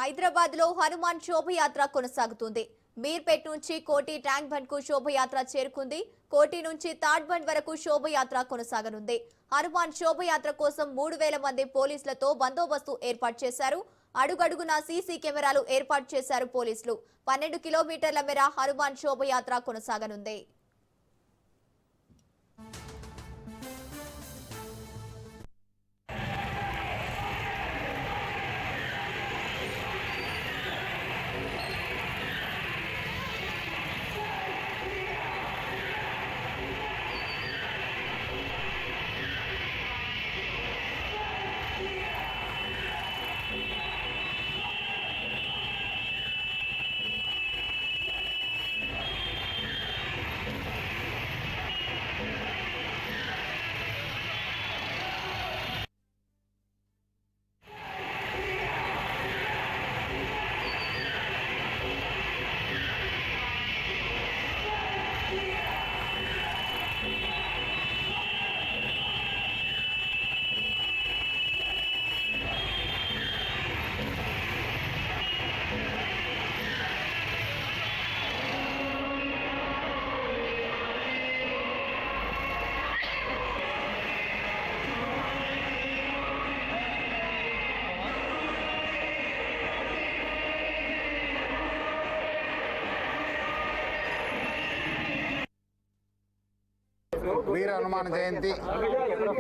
హైదరాబాద్ లో హనుమాన్ శోభయాత్ర కొనసాగుతుంది. మీర్పేట్ నుంచి కోటి ట్యాంక్ బండ్ కు శోభయాత్ర చేరుకుంది. కోటి నుంచి తాడ్ బండ్ వరకు శోభయాత్ర కొనసాగనుంది. హనుమాన్ శోభయాత్ర కోసం 3000 మంది పోలీసులతో బందోబస్తు ఏర్పాటు చేశారు. అడుగడుగునా సీసీ కెమెరాలు ఏర్పాటు చేశారు పోలీసులు. 12 కిలోమీటర్ల మేర హనుమాన్ శోభయాత్ర కొనసాగనుంది. వీర హనుమాన్ జయంతి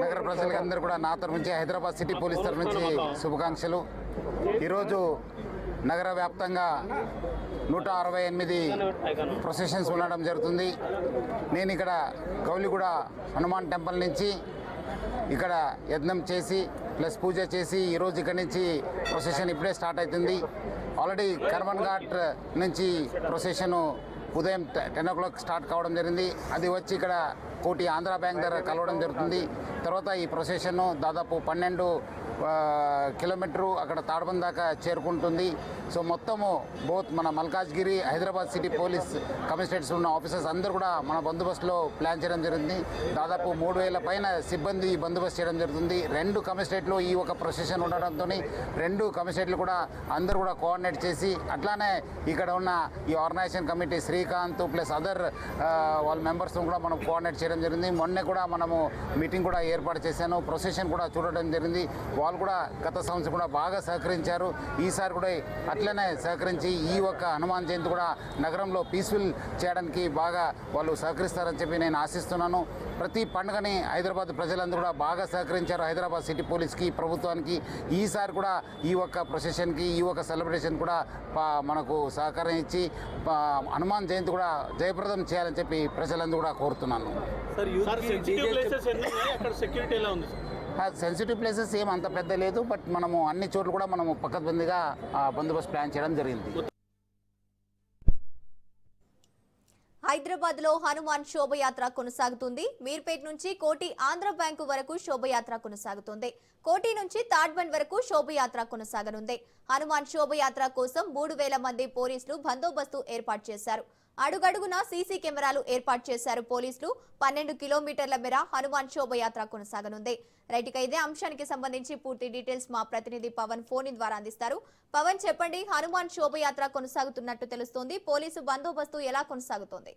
నగర ప్రజలందరూ కూడా నా తరఫు నుంచి హైదరాబాద్ సిటీ పోలీస్ తరఫు నుంచి శుభాకాంక్షలు. ఈరోజు నగర వ్యాప్తంగా 168 ప్రొసెషన్స్ ఉండడం జరుగుతుంది. నేను ఇక్కడ గౌలిగూడ హనుమాన్ టెంపుల్ నుంచి ఇక్కడ యజ్ఞం చేసి ప్లస్ పూజ చేసి ఈరోజు ఇక్కడ నుంచి ప్రొసెషన్ ఇప్పుడే స్టార్ట్ అవుతుంది. ఆల్రెడీ కర్మన్ ఘాట్ నుంచి ప్రొసెషన్ ఉదయం 10 o'clock స్టార్ట్ కావడం జరిగింది. అది వచ్చి ఇక్కడ కోటి ఆంధ్ర బ్యాంక్ దగ్గర కలవడం జరుగుతుంది. తర్వాత ఈ ప్రొసెషన్ దాదాపు 12 కిలోమీటరు అక్కడ తాడబంద్ దాకా చేరుకుంటుంది. సో మొత్తము బోత్ మన Malkajgiri Hyderabad city police commissionerates ఉన్న ఆఫీసర్స్ అందరూ కూడా మన బందోబస్తులో ప్లాన్ చేయడం జరిగింది. దాదాపు 3000 పైన సిబ్బంది బందోబస్తు చేయడం జరుగుతుంది. 2 కమిషనరేట్లు ఈ ఒక ప్రొసెషన్ ఉండడంతో 2 కమిషనరేట్లు కూడా అందరూ కూడా కోఆర్డినేట్ చేసి అట్లానే ఇక్కడ ఉన్న ఈ organization committee Srikanth plus other వాళ్ళ మెంబర్స్ కూడా మనం కోఆర్డినేట్ చేయడం జరిగింది. మొన్నే కూడా మనము మీటింగ్ కూడా ఏర్పాటు చేశాను. ప్రొసెషన్ కూడా చూడడం జరిగింది. వాళ్ళు కూడా గత సంవత్సరం కూడా బాగా సహకరించారు. ఈసారి కూడా అట్లనే సహకరించి ఈ ఒక్క హనుమాన్ జయంతి కూడా నగరంలో పీస్ఫుల్ చేయడానికి బాగా వాళ్ళు సహకరిస్తారని చెప్పి నేను ఆశిస్తున్నాను. ప్రతి పండుగని హైదరాబాద్ ప్రజలందరూ కూడా బాగా సహకరించారు హైదరాబాద్ సిటీ పోలీస్కి, ప్రభుత్వానికి. ఈసారి కూడా ఈ ఒక్క ప్రొసెషన్కి ఈ ఒక్క సెలబ్రేషన్ కూడా మనకు సహకారం ఇచ్చి హనుమాన్ జయంతి కూడా జయప్రదం చేయాలని చెప్పి ప్రజలందరూ కూడా కోరుతున్నాను. సెన్సిటివ్ ప్లేసెస్ ఏం అంత పెద్ద లేదు, బట్ మనము అన్ని చోట్ల కూడా మనము పకడ్బందీగా బందోబస్తు ప్లాన్ చేయడం జరిగింది. హైదరాబాద్ లో హనుమాన్ శోభయాత్ర కొనసాగుతుంది. మీర్పేట్ నుంచి కోటి ఆంధ్ర బ్యాంకు వరకు శోభయాత్ర కొనసాగుతుంది. కోటి నుంచి తాడ్ బండ్ వరకు శోభయాత్ర కొనసాగనుంది. హనుమాన్ శోభయాత్ర కోసం 3000 మంది పోలీసులు బందోబస్తు ఏర్పాటు చేశారు. అడుగడుగునా సీసీ కెమెరాలు ఏర్పాటు చేశారు పోలీసులు. 12 కిలోమీటర్ల మేర హనుమాన్ శోభయాత్ర కొనసాగనుంది. రైట్, ఇదే అంశానికి సంబంధించి పూర్తి డీటెయిల్స్ మా ప్రతినిధి పవన్ ఫోన్ ద్వారా అందిస్తారు. పవన్, చెప్పండి, హనుమాన్ శోభయాత్ర కొనసాగుతున్నట్టు తెలుస్తోంది. పోలీసు బందోబస్తు ఎలా కొనసాగుతోంది?